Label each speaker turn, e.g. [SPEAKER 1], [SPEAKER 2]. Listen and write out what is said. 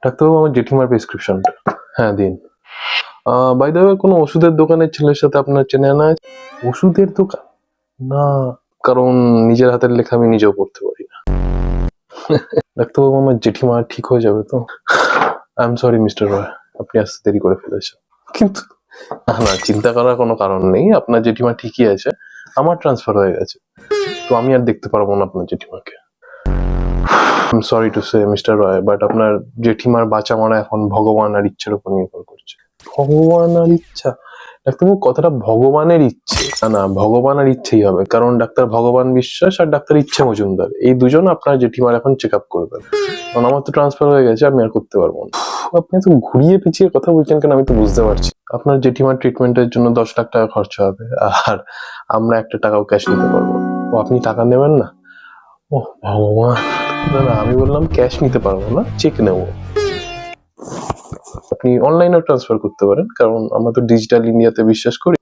[SPEAKER 1] ডাক্তারবাবু, আমার জেঠিমার প্রেসক্রিপশনটা। হ্যাঁ, দিন। বাই দ্য ওয়ে, কোনো ওষুধের দোকানের ছেলের সাথে আপনার চেনা না? ওষুধের দোকান? না, কারণ নিজের হাতের লেখা আমি নিজেও পড়তে পারি না। ডাক্তারবাবু, আমার জেঠিমা ঠিক হয়ে যাবে তো? আই এম সরি মিস্টার রয়, আপনি আসতে দেরি করে ফেলেছেন। কিন্তু না, চিন্তা করার কোনো কারণ নেই, আপনার জেঠিমা ঠিকই আছে। আমার ট্রান্সফার হয়ে গেছে, তো আমি আর দেখতে পারবো না আপনার জেঠিমাকে। I am sorry to say mister Roy, but আপনার জেঠিমার বাঁচা মরা এখন ভগবান আর ইচ্ছার উপর নির্ভর করছে। ভগবান আর ইচ্ছা? ডাক্তারবাবু, কথাটা ভগবানের ইচ্ছে না, ভগবান আর ইচ্ছেই হবে, কারণ ডাক্তার ভগবান বিশ্বাস আর ডাক্তার ইচ্ছে মজুমদার এই দুজন আপনার জেঠিমার এখন চেক আপ করবেন। কারণ আমার তো ট্রান্সফার হয়ে গেছে, আমি আর করতে পারবো না। আপনি তো ঘুরিয়ে পিছিয়ে কথা বলছেন কেন, আমি তো বুঝতে পারছি। আপনার জেঠিমার ট্রিটমেন্টের জন্য 10 লাখ টাকা খরচা হবে, আর আমরা একটা টাকাও ক্যাশ নিতে পারবো না। ও, আপনি টাকা নেবেন না? ও ভগবান! না, আমি বললাম ক্যাশ নিতে পারবো না, চেক নেবো। আপনি অনলাইনেও ট্রান্সফার করতে পারেন, কারণ আমরা তো ডিজিটাল ইন্ডিয়াতে বিশ্বাস করি।